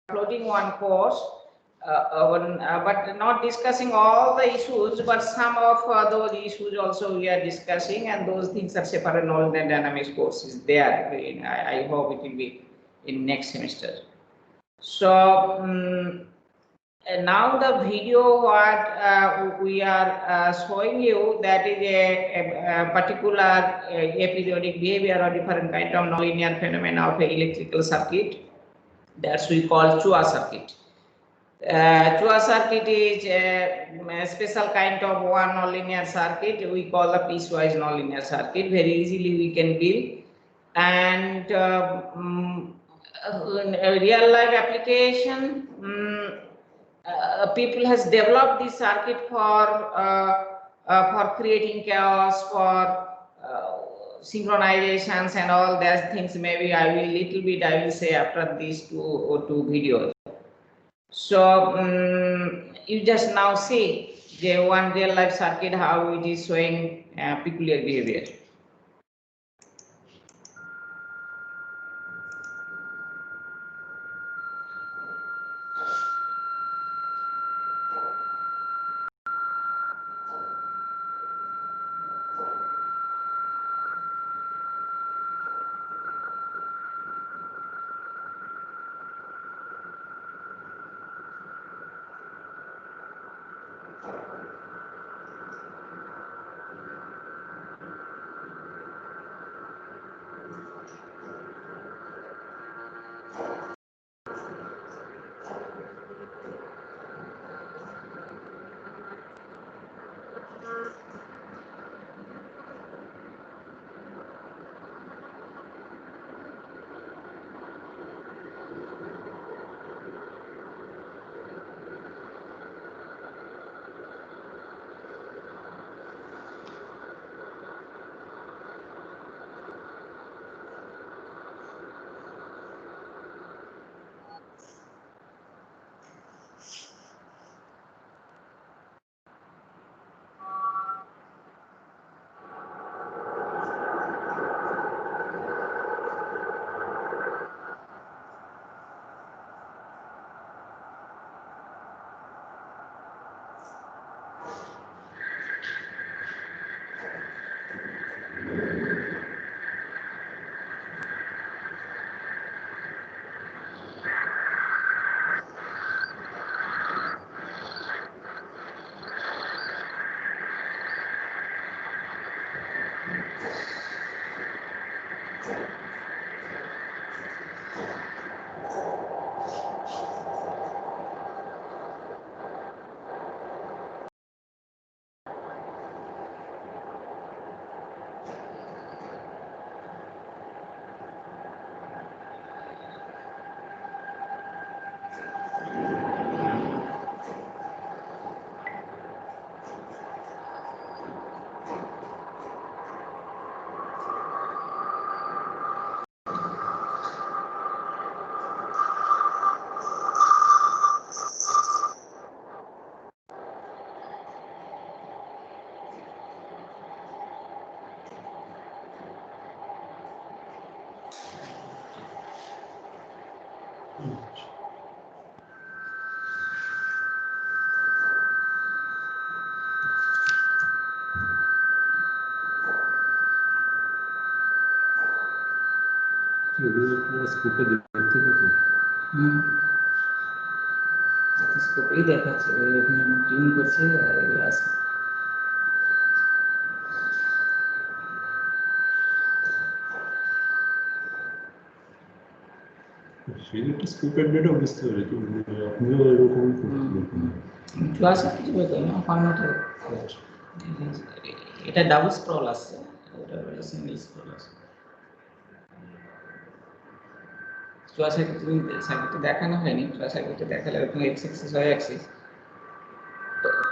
uploading one course, but not discussing all the issues, but some of those issues also we are discussing, and those things are separate knowledge and dynamics courses there. I hope it will be in next semester. So now the video what we are showing you, that is a particular aperiodic behavior or different kind of nonlinear phenomena of an electrical circuit. That's we call Chua circuit. Chua circuit is a special kind of one nonlinear circuit. We call the piecewise nonlinear circuit. Very easily we can build, and in a real life application, people has developed this circuit for creating chaos, for synchronizations and all those things. Maybe I will say after these two videos. So you just now see the one real life circuit, how it is showing peculiar behavior. স্কোপেই দেখাচ্ছে, এখানে tune করছে আর এগুলো আছে। সেটা স্কোপের data বুঝতে পারি, আপনিও এরকম ক্লাস কিছু বলতে না, ফর্মেটের এটা ডাবল স্ক্রল আসছে, ওটা সিঙ্গেল স্ক্রল আসছে। চুয়া সার্কিটে দেখানো হয়নি, চুয়া সার্কিটে দেখালে ওরকম এক্স অ্যাক্সিস ওয়াই অ্যাক্সিস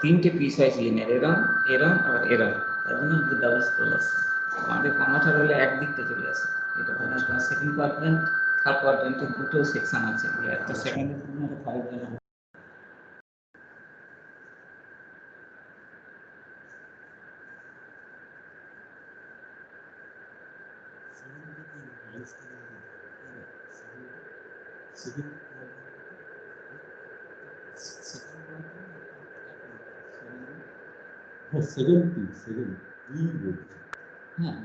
তিনটে পিস ওয়াইজ লিনিয়ার, এরম এরম আর এরম, তার জন্য ডাবল স্ক্রল আসছে। আমাদের কনভার্টার হলে একদিকটা চলে আসে, এটা মানে সেকেন্ড কোয়াড্রেন্ট থার্ড কোয়াড্রেন্টের দুটো সেকশন আছে, একটা সেকেন্ডের জন্য একটা থার্ডের জন্য। second. হ্যাঁ,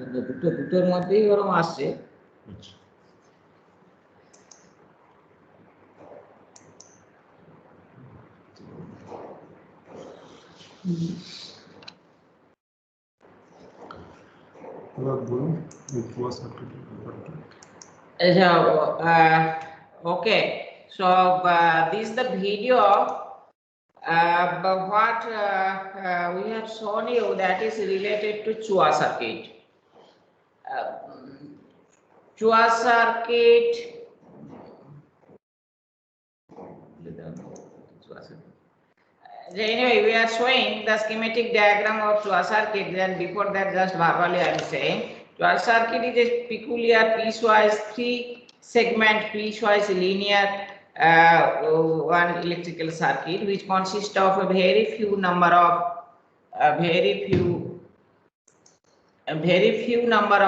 দুটোর মধ্যেই ওরকম আসছে। Okay, so this is the video. But what we have shown you that is related to Chua circuit. Chua circuit. Anyway, we are showing the schematic diagram of Chua circuit. Then before that, just verbally I am saying, Chua circuit is a peculiar piecewise three-segment piecewise linear one electrical circuit which consists of a very few number of very few number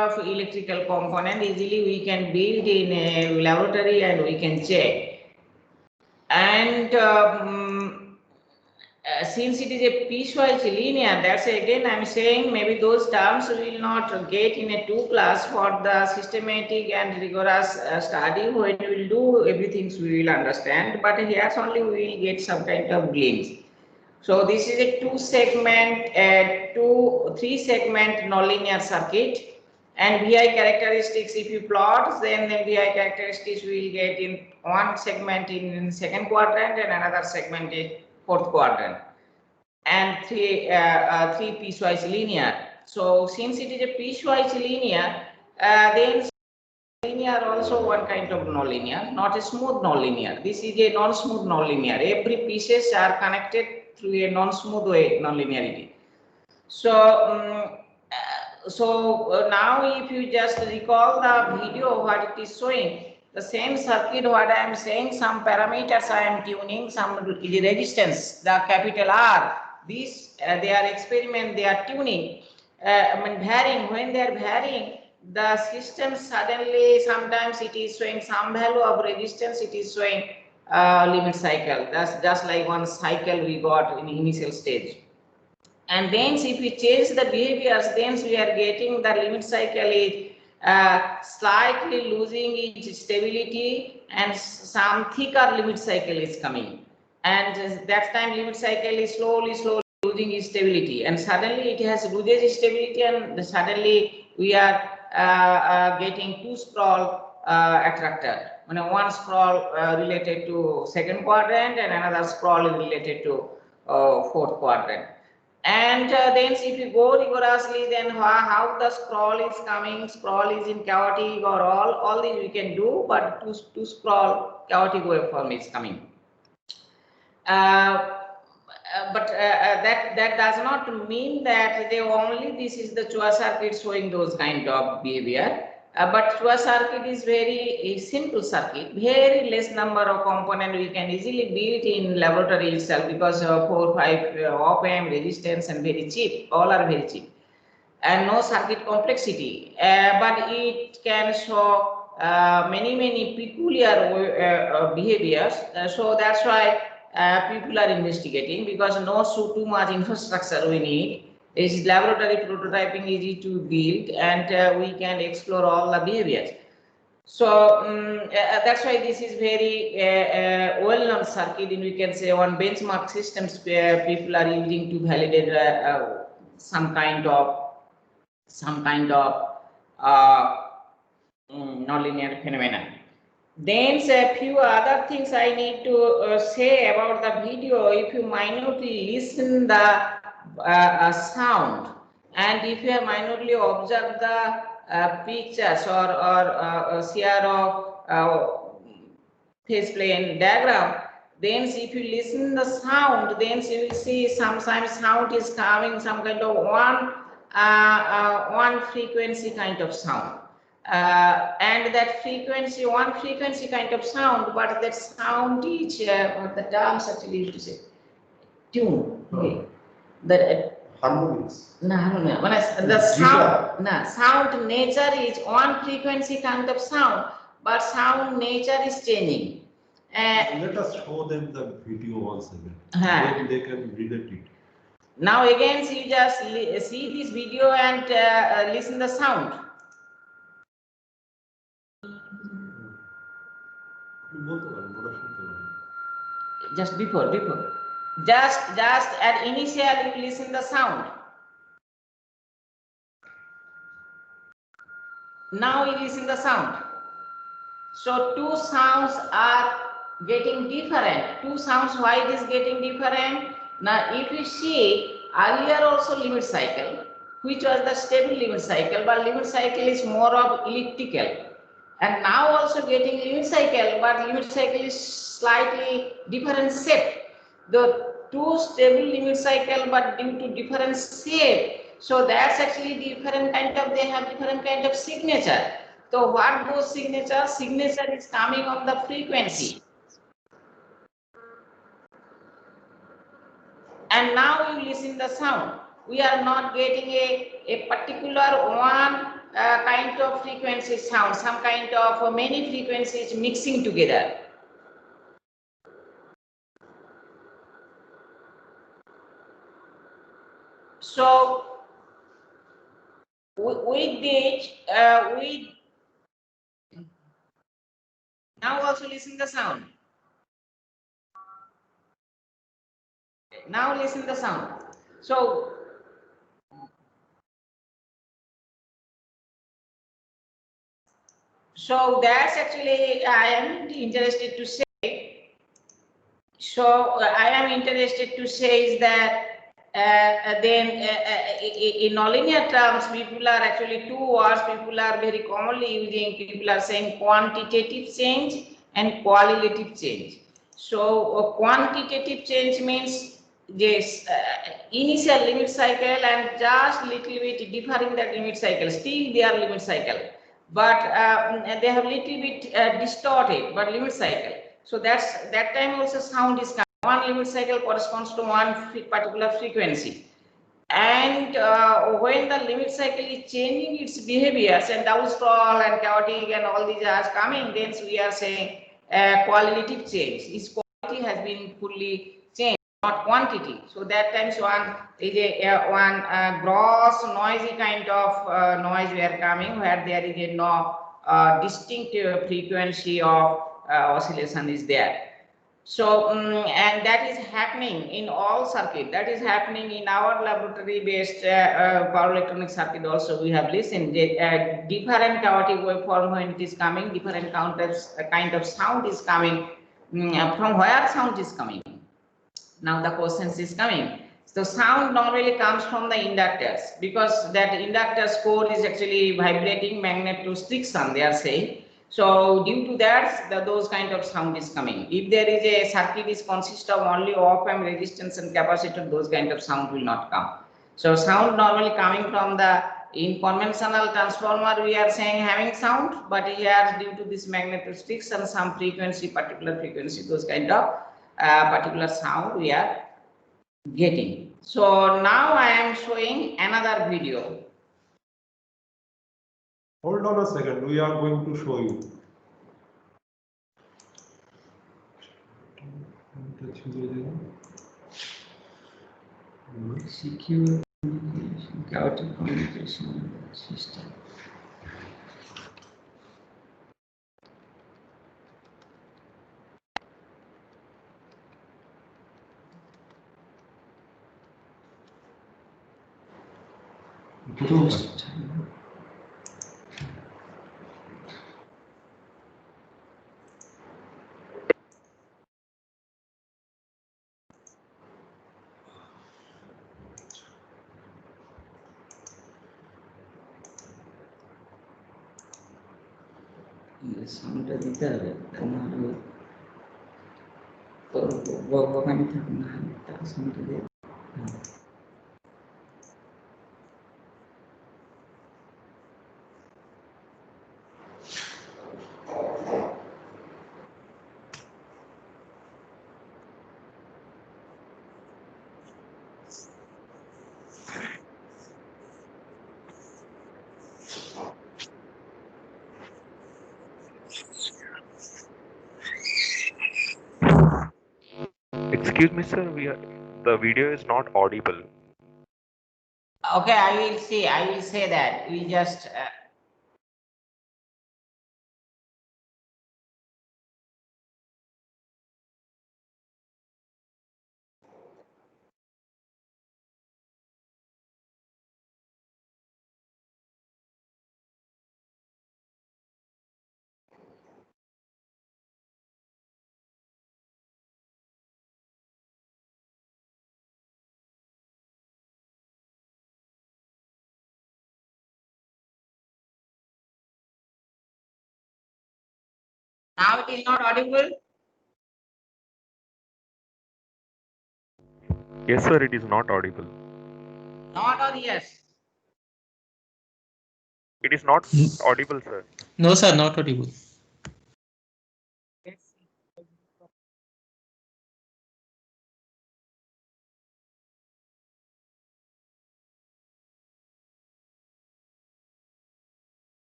of electrical components. Easily we can build in a laboratory and we can check. And since it is a piecewise linear, that's again I'm saying maybe those terms will not get in a 2 class for the systematic and rigorous study. When we will do everything we will understand, but here only we will get some kind of glimpse. So this is a three-segment nonlinear circuit, and VI characteristics, if you plot, then VI characteristics we will get in one segment in second quadrant and another segment in fourth quadrant, and three piecewise linear. So since it is a piecewise linear, then linear also one kind of nonlinear, not a smooth nonlinear. This is a non-smooth nonlinear. Every pieces are connected through a non-smooth way nonlinearity. So now if you just recall the video what it is showing, the same circuit what I am saying, some parameters I am tuning, some resistance, the capital R, these they are experiment, they are tuning, varying. When they are varying, the system suddenly sometimes it is showing some value of resistance, it is showing limit cycle. That's just like one cycle we got in initial stage. And then if we change the behaviors, then we are getting the limit cycle is slightly losing its stability and some thicker limit cycle is coming. And that time limit cycle is slowly losing its stability, and suddenly it has loses stability, and suddenly we are getting two sprawl attractor. One sprawl related to second quadrant and another sprawl is related to fourth quadrant. And then if you go rigorously, then how the sprawl is coming, sprawl is in chaotic or all these we can do, but two sprawl chaotic waveform is coming. But that does not mean that they only this is the Chua circuit showing those kind of behavior. But Chua circuit is very simple circuit, very less number of components we can easily build in laboratory itself, because 4-5 op-amp resistance and very cheap, all are very cheap, and no circuit complexity. But it can show many peculiar behaviors. So that's why people are investigating, because no too much infrastructure we need. This laboratory prototyping easy to build, and we can explore all the behaviors. So that's why this is very well-known circuit, and we can say on benchmark systems where people are using to validate some kind of nonlinear phenomena. Then a few other things I need to say about the video. If you minutely listen the sound, and if you have minutely observed the pictures or share of phase plane diagram, then if you listen the sound, then you will see sometimes sound is coming some kind of one frequency kind of sound. And that frequency, one frequency kind of sound, but that sound is what the terms actually used to say, tune. Okay. That harmonics. No. When the sound nature is one frequency kind of sound, but sound nature is changing. Let us show them the video once again. Then they can relate it. Now again, you just see this video and listen the sound. Just before. Just at initial you listen the sound. Now you listen the sound. So two sounds are getting different. Two sounds, why it is getting different? Now if you see earlier also limit cycle, which was the stable limit cycle, but limit cycle is more of elliptical. And now also getting limit cycle, but limit cycle is slightly different shape. The two stable limit cycle, but due to different shape, so that's actually different kind of, they have different kind of signature. So what goes signature? Signature is coming on the frequency. And now you listen the sound. We are not getting a particular one kind of frequency sound, some kind of many frequencies mixing together. So with this, now also listen the sound. Now listen the sound. So that's actually I am interested to say. So I am interested to say is that in nonlinear terms, people are actually two words people are very commonly using. People are saying quantitative change and qualitative change. So quantitative change means this initial limit cycle and just little bit differing that limit cycle. Still they are limit cycle, but they have little bit distorted, but limit cycle. So that time also sound is coming. One limit cycle corresponds to one particular frequency. And when the limit cycle is changing its behaviors and downstall and chaotic and all these are coming, then we are saying qualitative change. Its quality has been fully changed, not quantity. So that times one is one gross noisy kind of noise we are coming, where there is a no distinct frequency of oscillation is there. So and that is happening in all circuit. That is happening in our laboratory based power electronic circuit also. We have listened different chaotic waveform when it is coming, different kind of sound is coming. From where sound is coming? Now the questions is coming. So sound normally comes from the inductors, because that inductor's core is actually vibrating magnetostriction, they are saying. So due to that, those kind of sound is coming. If there is a circuit is consist of only op-amp resistance and capacitor, those kind of sound will not come. So sound normally coming from the, in conventional transformer we are saying having sound, but here due to this magnetostriction, some frequency, particular frequency, those kind of particular sound we are getting. So now I am showing another video. Hold on a second, we are going to show you. Secure communication, chaotic communication system. সাউন্ডটা দিতে হবে, নাহলে ওখানে থাকুন না, তার সাউন্ডটা দিয়ে Excuse me, sir. The video is not audible. Okay, I will see. I will say that. We just. Now it is not audible. Yes, sir. It is not audible. Not or yes. It is not audible, sir. No, sir, not audible. Yes.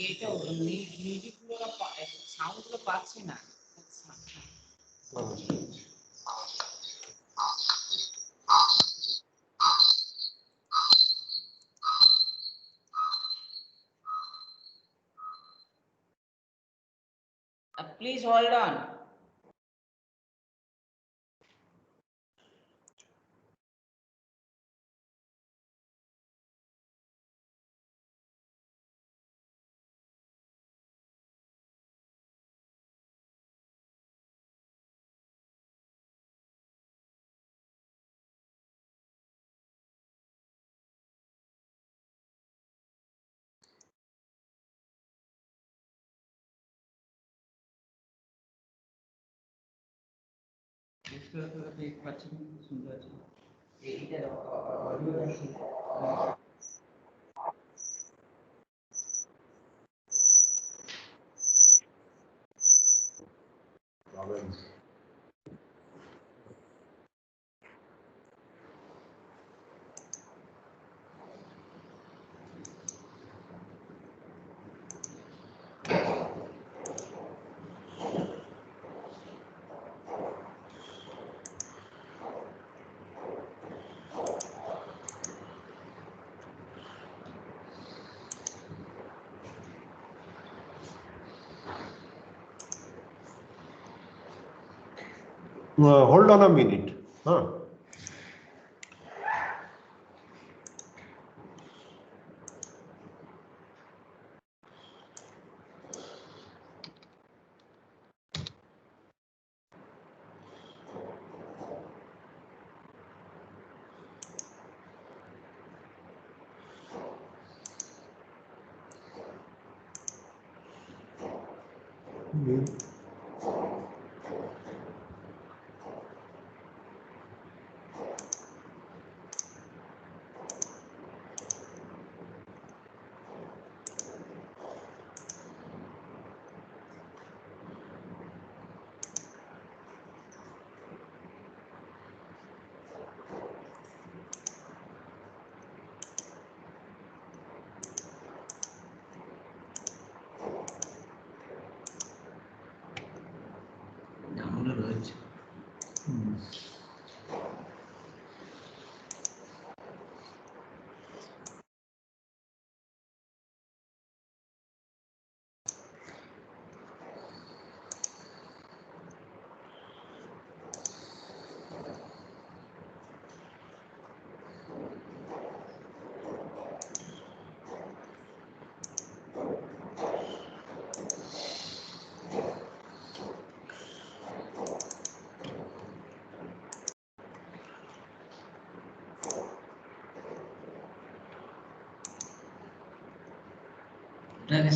এটা music গুলো sound গুলো পাচ্ছি না। Please hold on. Hold on a minute. Huh?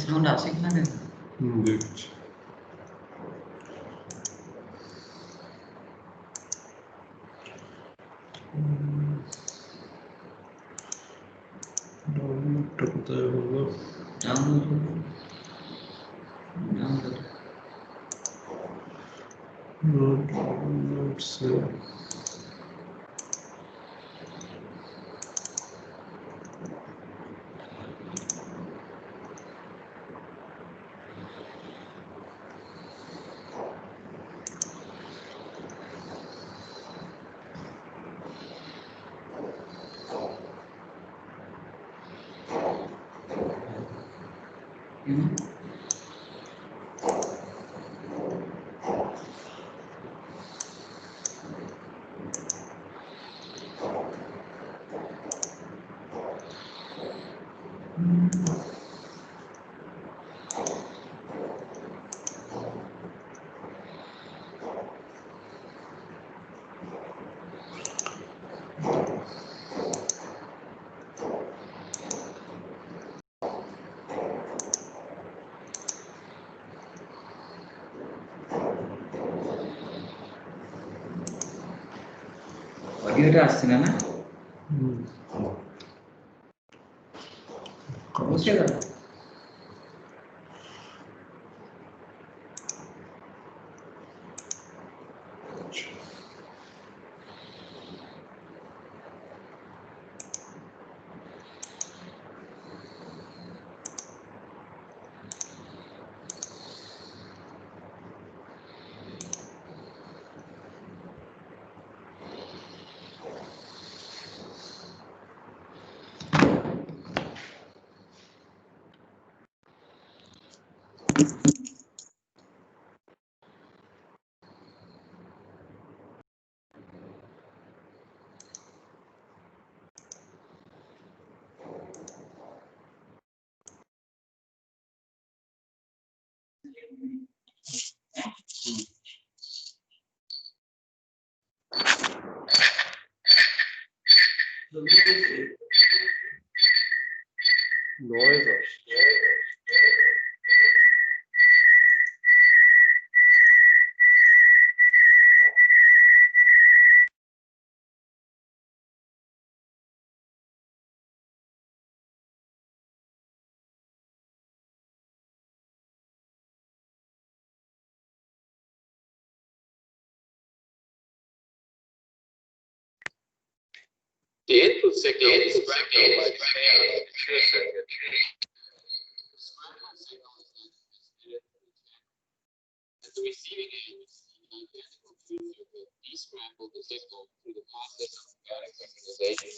Sound asik na. Good. কোথায় হলো? অডিওটা আসছে না না বুঝতে গেল Noise আসছে। The input signal is scrambled by the transmitter circuit. Scrambled signal is then transmitted at the receiving end. The identical truth circuit descrambled the signal through the process of chaotic synchronization,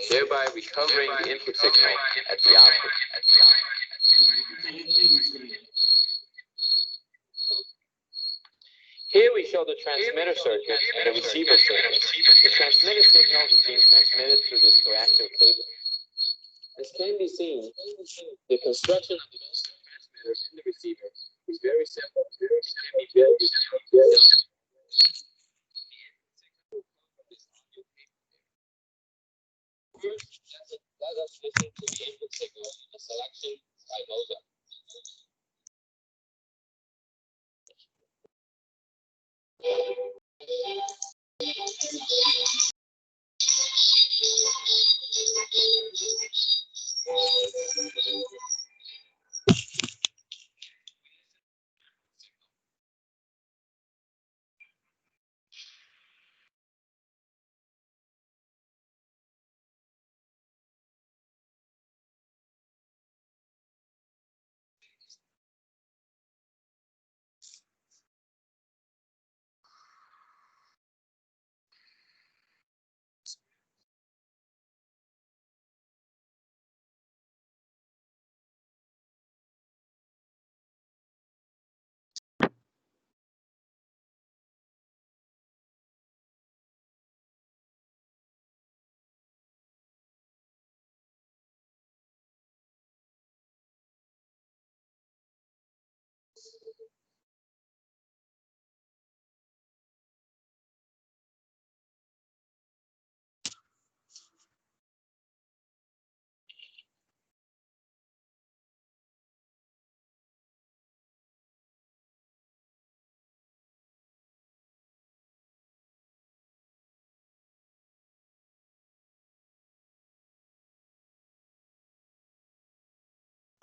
thereby recovering the input signal at the output. Here we show the transmitter circuit and the receiver circuit. The transmitter signal is being transmitted through this coaxial cable. As can be seen, the construction of the transmitter and the receiver is very simple. It can be built using First, let us listen to the input signal in a selection by Mozart.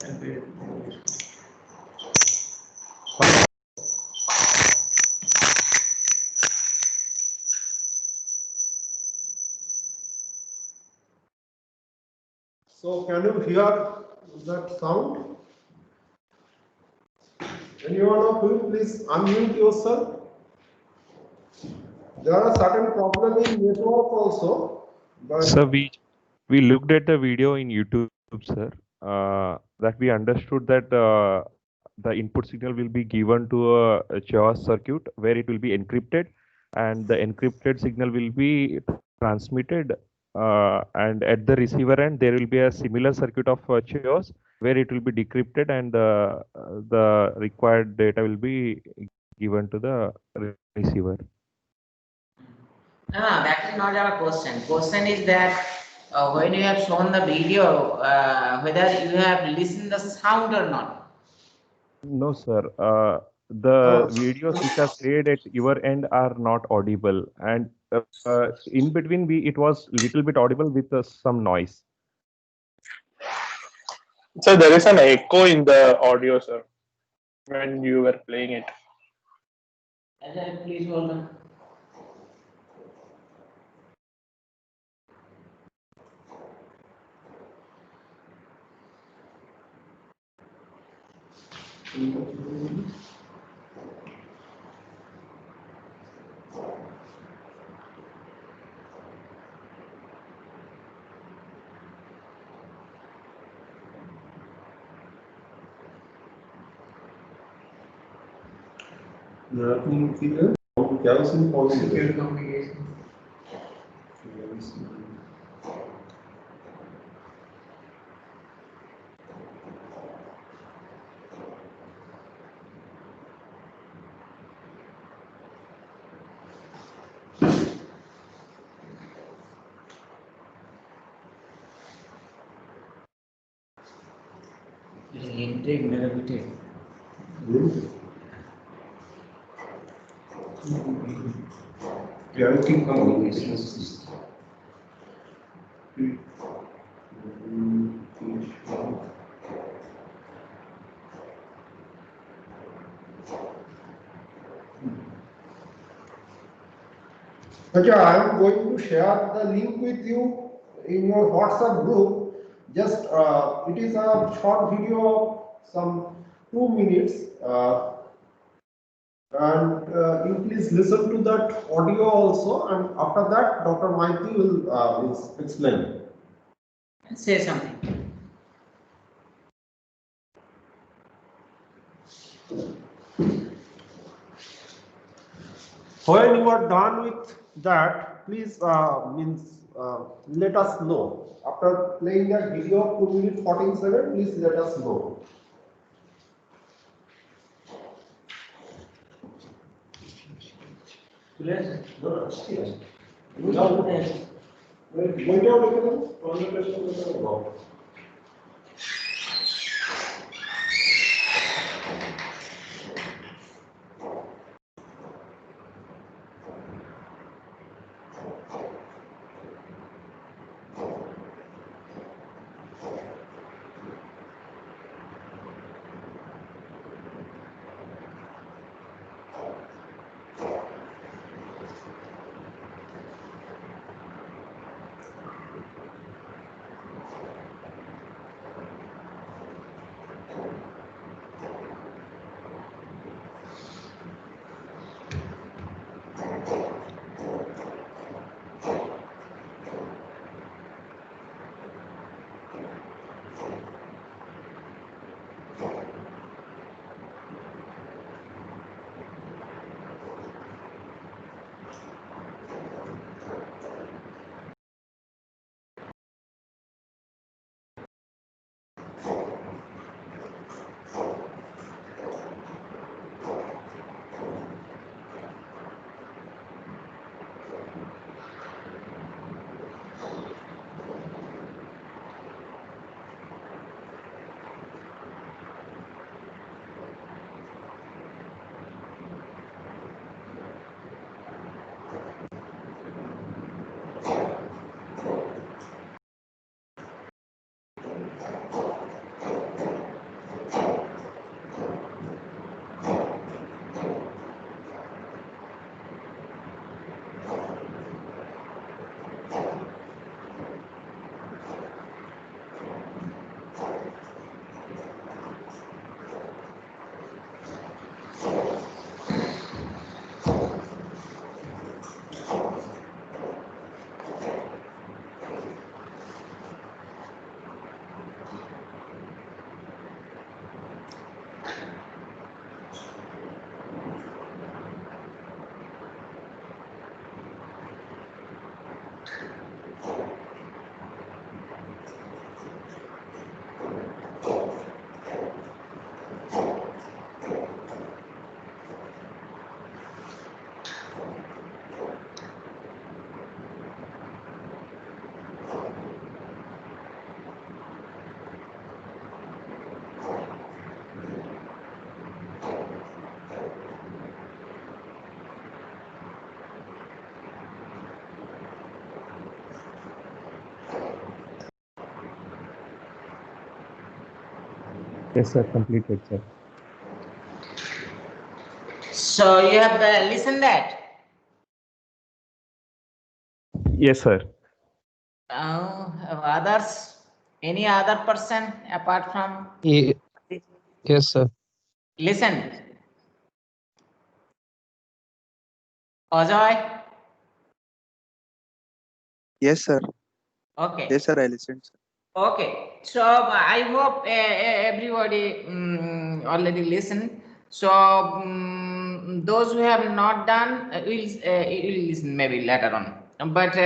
So can you hear that sound? Anyone of you please unmute yourself. There are certain problems in network also. But So we looked at the video in YouTube, sir. That we understood that the input signal will be given to a chaos circuit where it will be encrypted, and the encrypted signal will be transmitted. And at the receiver end, there will be a similar circuit of chaos where it will be decrypted, and the required data will be given to the receiver. No, that is not our question. Question is that when you have shown the video, whether you have listened the sound or not. No, sir. The videos which are played at your end are not audible, and in between, it was little bit audible with some noise. So there is an echo in the audio, sir, when you were playing it. Please hold on. okay, I am going to share the link with you in your WhatsApp group. Just it is a short video of some 2 minutes, and you please listen to that audio also. And after that, Dr. Maity will explain. Say something. When you are done with that, please let us know. After playing that video of 2 minutes 14 seconds, please let us know. Yes, sir. Completed, sir. So you have listened that. Yes, sir. Others, any other person apart from Yes, sir. listen? Ajoy? Yes, sir. Okay. Yes, sir. I listened, sir. Okay. So I hope everybody already listened. So those who have not done will listen maybe later on. But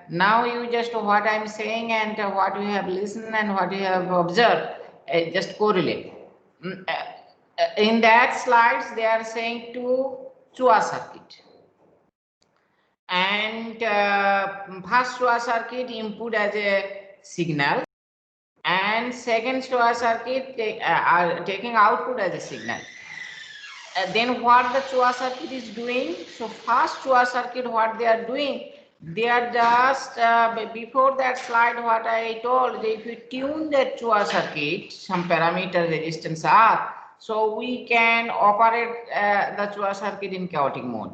now you just what I'm saying and what you have listened and what you have observed, just correlate. In that slides, they are saying to Chua circuit. And first Chua circuit input as a signal, and second Chua circuit are taking output as a signal. Then what the Chua circuit is doing? So first Chua circuit, what they are doing? They are just before that slide, what I told, if you tune that Chua circuit, some parameter resistance R, so we can operate the Chua circuit in chaotic mode.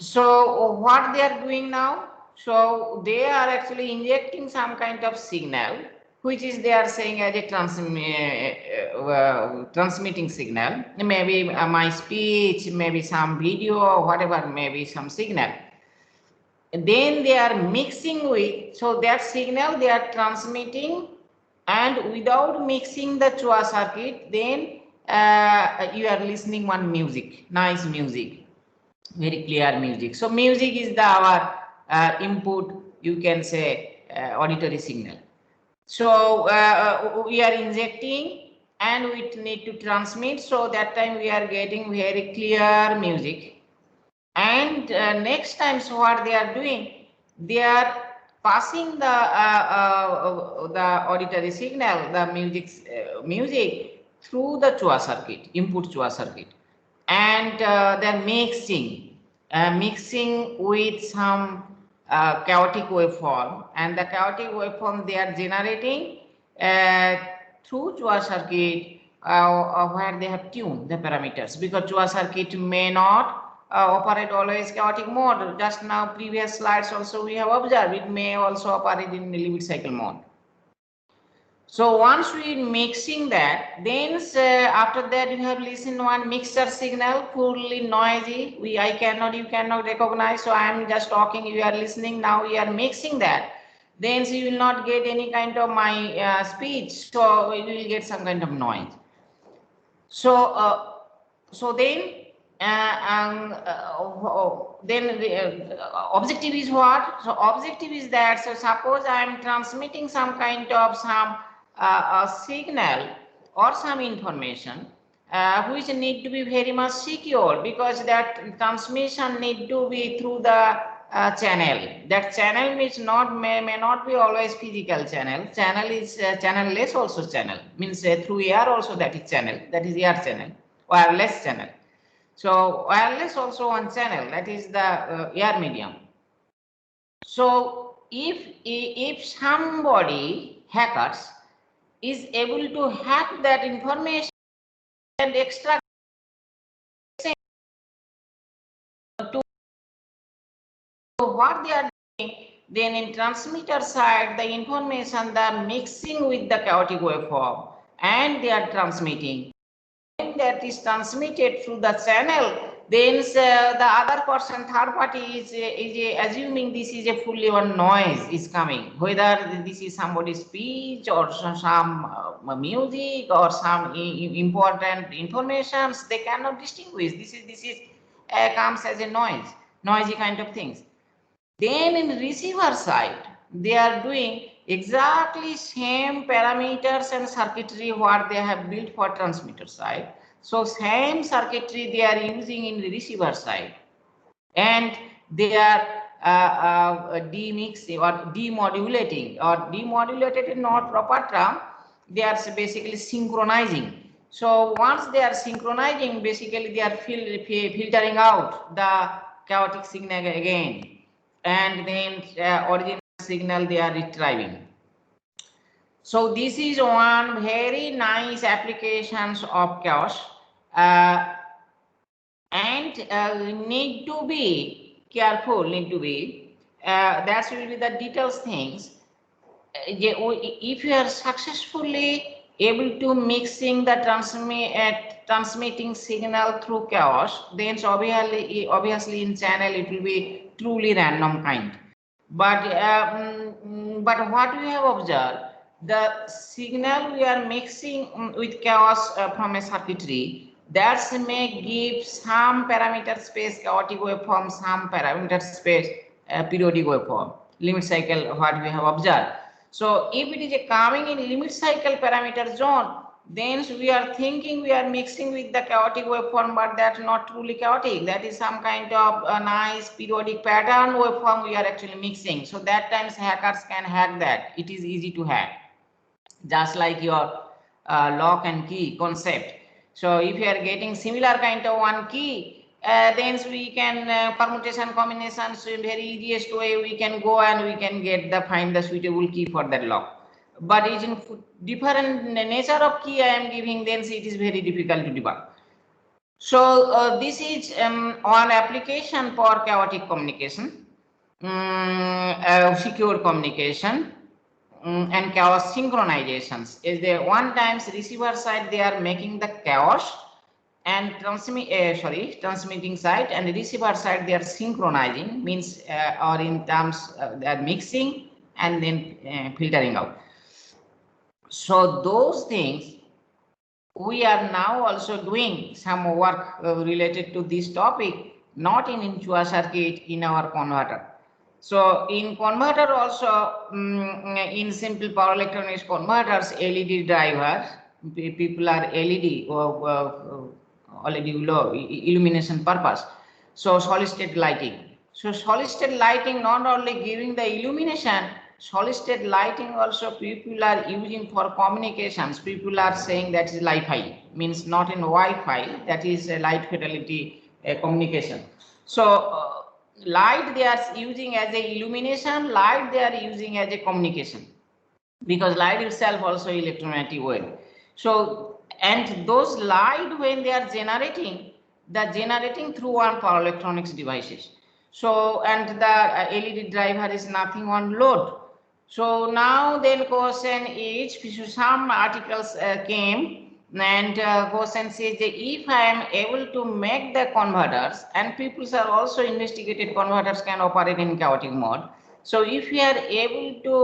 So what they are doing now? So they are actually injecting some kind of signal, which is they are saying as a transmitting signal, maybe my speech, maybe some video, whatever, maybe some signal. Then they are mixing with, so that signal they are transmitting, and without mixing the Chua circuit, then you are listening one music, nice music, very clear music. So music is the our input, you can say auditory signal. So we are injecting and we need to transmit, so that time we are getting very clear music. And next time, so what they are doing, they are passing the auditory signal, the music through the Chua circuit, input Chua circuit, and they're mixing with some chaotic waveform, and the chaotic waveform they are generating through Chua circuit where they have tuned the parameters, because Chua circuit may not operate always chaotic mode. Just now previous slides also we have observed it may also operate in limit cycle mode. So once we mixing that, then after that you have listened one mixer signal, fully noisy, you cannot recognize. So I am just talking, you are listening, now you are mixing that, then you will not get any kind of my speech, so you will get some kind of noise. So so then objective is what? So objective is that, so suppose I am transmitting some kind of a signal or some information which need to be very much secure, because that transmission need to be through the channel. That channel means may not be always physical channel. Channel is channel-less also channel, means through air also, that is channel, that is air channel, wireless channel. So wireless also one channel, that is the air medium. So if somebody hackers is able to hack that information and extract to what they are doing, then in transmitter side the information they are mixing with the chaotic waveform and they are transmitting. When that is transmitted through the channel, then the other person, third party is assuming this is a fully one noise is coming, whether this is somebody's speech or some music or some important informations, they cannot distinguish. This is comes as a noisy kind of things. Then in receiver side, they are doing exactly same parameters and circuitry what they have built for transmitter side. So same circuitry they are using in the receiver side, and they are demixing or demodulating, or demodulated is not proper term. They are basically synchronizing. So once they are synchronizing, basically they are filtering out the chaotic signal again, and then original signal they are retrieving. So this is one very nice applications of chaos, and need to be careful. Need to be that will be the details things. If you are successfully able to mixing the transmitting signal through chaos, then obviously in channel it will be truly random kind. But what we have observed, the signal we are mixing with chaos from a circuitry, that may give some parameter space chaotic waveform, some parameter space periodic waveform, limit cycle, what we have observed. So if it is a coming in limit cycle parameter zone, then we are thinking we are mixing with the chaotic waveform, but that's not truly chaotic. That is some kind of a nice periodic pattern waveform we are actually mixing. So that times hackers can hack that. It is easy to hack, just like your lock and key concept. So if you are getting similar kind of one key, then we can permutation combinations in very easiest way we can go and we can get the find the suitable key for that lock. But it's in different nature of key I am giving, then it is very difficult to debug. So this is one application for chaotic communication, secure communication, and chaos synchronizations. Is there one times receiver side they are making the chaos, and transmitting side and the receiver side they are synchronizing, means or in terms they are mixing and then filtering out. So those things we are now also doing some work related to this topic, not in Inchua circuit, in our converter. So in converter also, in simple power electronics converters, LED drivers, people are LED LED illumination purpose. So solid state lighting. So solid state lighting not only giving the illumination, solid state lighting also people are using for communications. People are saying that is Li-Fi, means not in Wi-Fi, that is a light fidelity communication. So light they are using as a illumination, light they are using as a communication, because light itself also electromagnetic wave. So and those light when they are generating, the generating through one power electronics devices. So and the LED driver is nothing on load. So now then question is, some articles came and question says that if I am able to make the converters, and people are also investigated converters can operate in chaotic mode. So if we are able to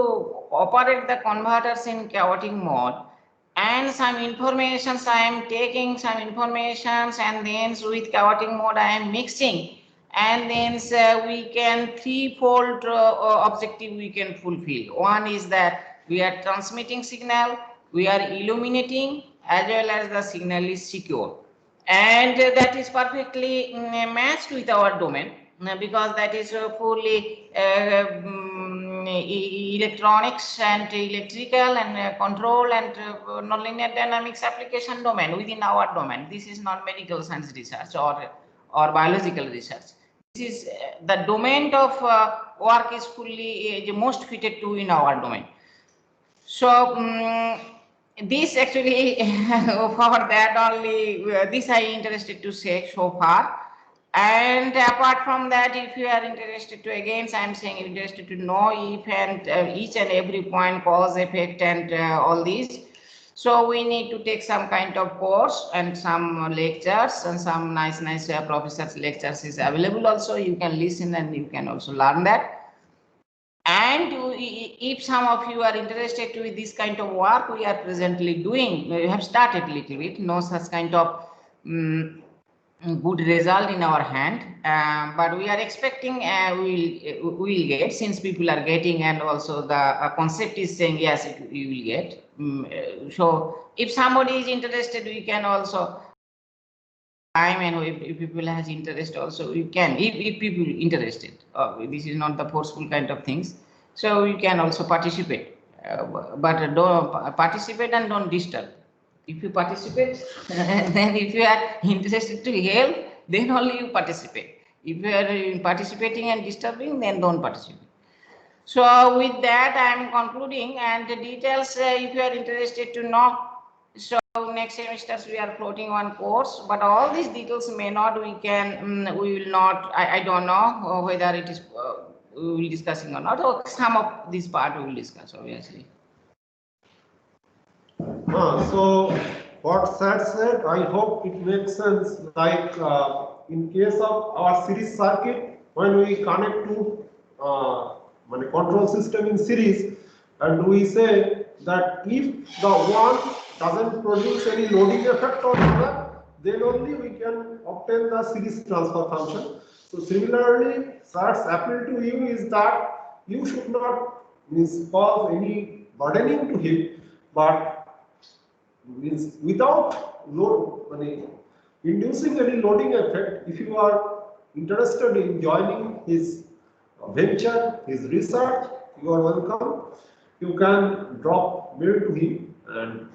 operate the converters in chaotic mode, and some informations I am taking some informations, and then with chaotic mode I am mixing, and then we can threefold objective we can fulfill. One is that we are transmitting signal, we are illuminating, as well as the signal is secure, and that is perfectly matched with our domain, because that is fully electronics and electrical and control and nonlinear dynamics application domain within our domain. This is not medical science research or biological research. This is the domain of work is fully most fitted to in our domain. So this actually for that only this I interested to say so far. And apart from that, if you are interested to, again I am saying interested to know if and each and every point, cause, effect, and all these. So we need to take some kind of course and some lectures, and some nice professors lectures is available also. You can listen and you can also learn that. And if some of you are interested with this kind of work we are presently doing, we have started a little bit, no such kind of good result in our hand, but we are expecting we'll get, since people are getting, and also the concept is saying yes, you will get. So if somebody is interested, we can also time, and if people has interest also, you can, if people interested, this is not the forceful kind of things, so you can also participate, but don't participate and don't disturb. If you participate, then if you are interested to help, then only you participate. If you are participating and disturbing, then don't participate. So with that, I am concluding, and the details, if you are interested to know, so next semesters we are floating one course, but all these details may not, we will not, I don't know whether it is, we will be discussing or not, or some of this part we will discuss, obviously. So what Sir said, I hope it makes sense. Like in case of our series circuit, when we connect to control system in series, and we say that if the one doesn't produce any loading effect on the other, then only we can obtain the series transfer function. So similarly, Sir's appeal to you is that you should not cause any burdening to him, but means without inducing any loading effect. If you are interested in joining his venture, his research, you are welcome. You can drop mail to him, and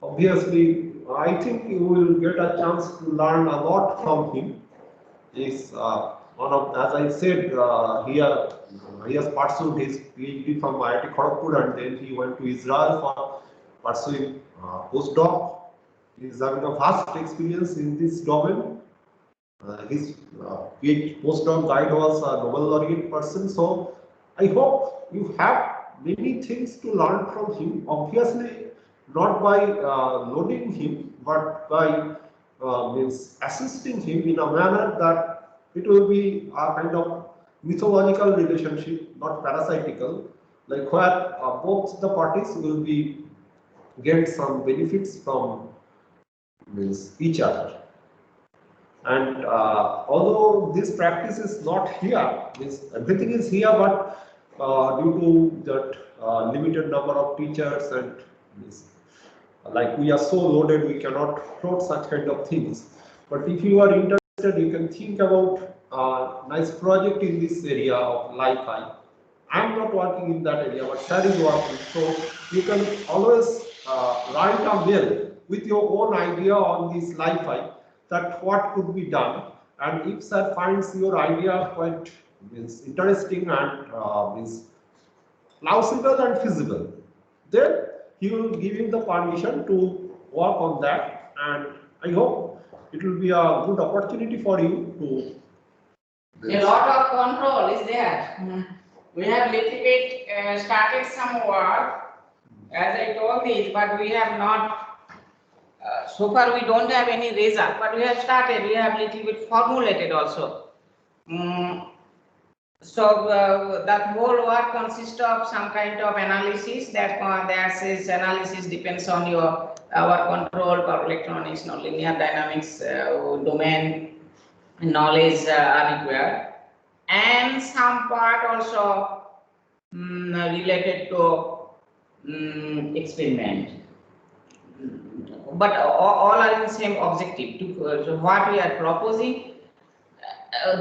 obviously I think you will get a chance to learn a lot from him. Is one of, as I said, he has pursued his PhD from IIT Kharagpur, and then he went to Israel for pursuing postdoc. He is having a vast experience in this domain. His PhD postdoc guide was a Nobel laureate person. So I hope you have many things to learn from him. Obviously, not by loading him, but by means assisting him in a manner that it will be a kind of mythological relationship, not parasitical, like where both the parties will be get some benefits from means each other. And although this practice is not here, means everything is here, but due to that limited number of teachers and means, like we are so loaded, we cannot float such kind of things. But if you are interested, you can think about a nice project in this area of Li-Fi. I am not working in that area, but Sir is working. So you can always write a mail with your own idea on this Li-Fi, that what could be done. And if Sir finds your idea quite means interesting and means plausible and feasible, then he will give you the permission to work on that. And I hope it will be a good opportunity for you to. A lot of control is there. We have little bit started some work, as I told this, but we have not, so far we don't have any result, but we have started, we have little bit formulated also. So that whole work consists of some kind of analysis. That is analysis depends on your our control, power electronics, nonlinear dynamics, domain knowledge are required, and some part also related to experiment. But all are in the same objective. So what we are proposing,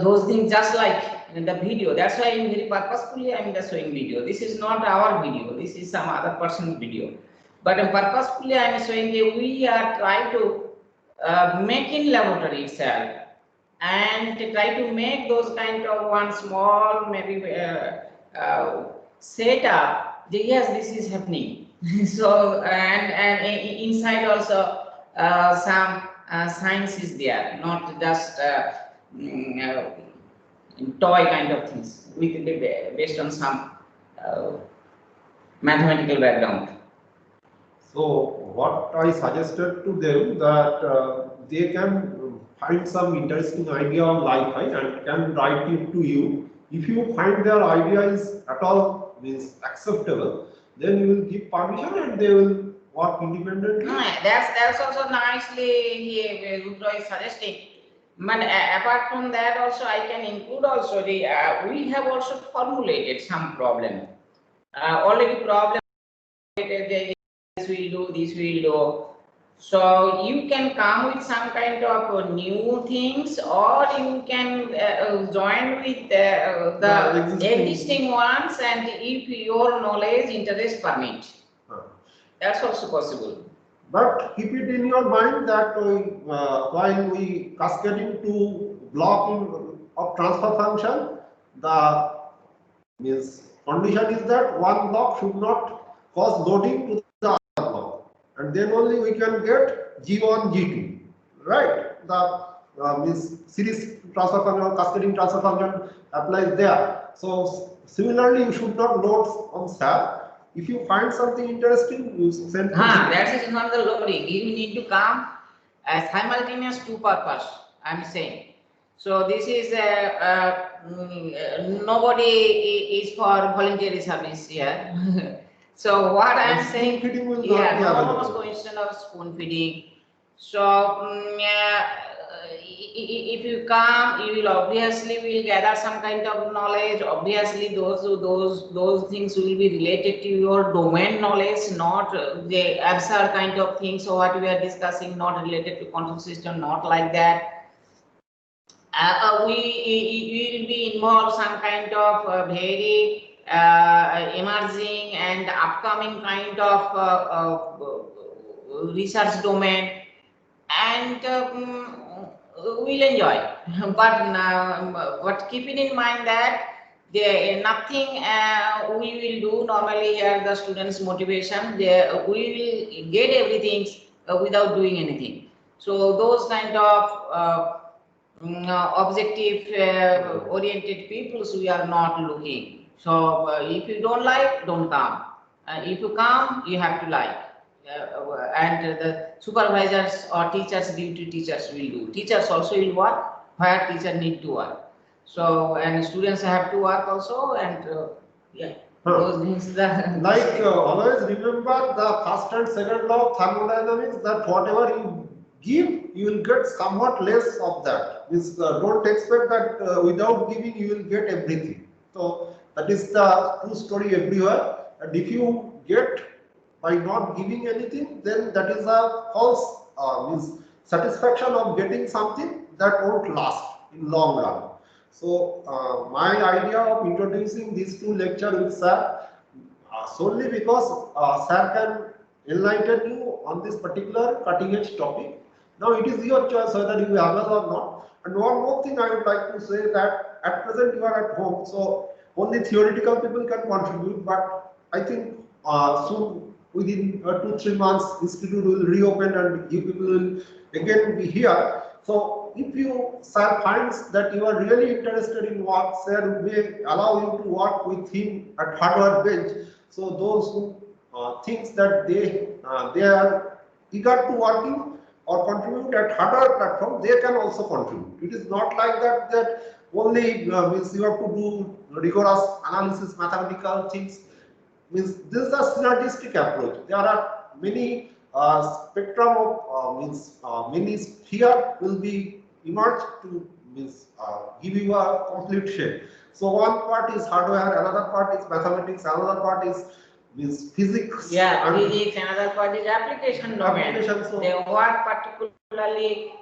those things just like in the video. That's why I'm very purposefully I'm just showing video. This is not our video. This is some other person's video. But purposefully I'm showing that we are trying to make in laboratory itself and to try to make those kind of one small maybe setup. Yes, this is happening. So and inside also some science is there, not just toy kind of things with based on some mathematical background. So what I suggested to them that they can find some interesting idea on Li-Fi and can write it to you. If you find their idea is at all means acceptable, then you will give permission and they will work independently. That's also nicely Rudra is suggesting. But apart from that, also I can include also the we have also formulated some problem. Already problem. This will do, this will do. So you can come with some kind of new things, or you can join with the existing ones, and if your knowledge interest permit, that's also possible. But keep it in your mind that while we cascading to block of transfer function, the means condition is that one block should not cause loading to the other block, and then only we can get G1, G2, right? The means series transfer function or cascading transfer function applies there. So similarly, you should not load on SAR. If you find something interesting, you send. That is not the loading. You need to come as simultaneous two purpose. I'm saying. So this is nobody is for voluntary service here. So what I'm saying, no question of spoon feeding. So if you come, you will obviously will gather some kind of knowledge. Obviously, those things will be related to your domain knowledge, not the absurd kind of things. So what we are discussing, not related to control system, not like that. We will be involved some kind of very emerging and upcoming kind of research domain, and we'll enjoy. But keeping in mind that nothing we will do normally here, the students' motivation, we will get everything without doing anything. So those kind of objective oriented people, we are not looking. So if you don't like, don't come. If you come, you have to like. And the supervisors or teachers, duty teachers will do. Teachers also will work where teacher need to work. So, and students have to work also, and yeah. Those things that like always remember the first and second law of thermodynamics, that whatever you give, you will get somewhat less of that. Means don't expect that without giving you will get everything. So that is the true story everywhere. And if you get by not giving anything, then that is a false means satisfaction of getting something that won't last in long run. So my idea of introducing these two lectures with SAR solely because SAR can enlighten you on this particular cutting edge topic. Now it is your choice whether you have it or not. And one more thing I would like to say, that at present you are at home, so only theoretical people can contribute, but I think soon within 2-3 months institute will reopen and you people will again be here. So if you sir finds that you are really interested in work, sir may allow you to work with him at hardware bench. So those who thinks that they are eager to working or contribute at hardware platform, they can also contribute. It is not like that only means you have to do rigorous analysis, mathematical things. Means this is a synergistic approach. There are many spectrum of many sphere will be emerged to means give you a complete shape. So one part is hardware, another part is mathematics, another part is means physics. Yeah, physics, another part is application domain. So they what particularly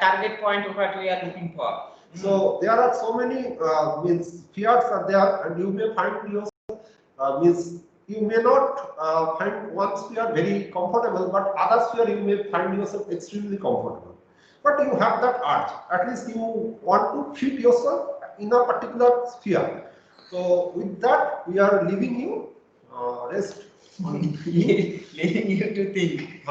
target point of what we are looking for. So there are so many means spheres are there, and you may find yourself means you may not find one sphere very comfortable, but other sphere you may find yourself extremely comfortable. But you have that urge. At least you want to fit yourself in a particular sphere. So with that, we are leaving you rest. Leaving you to think.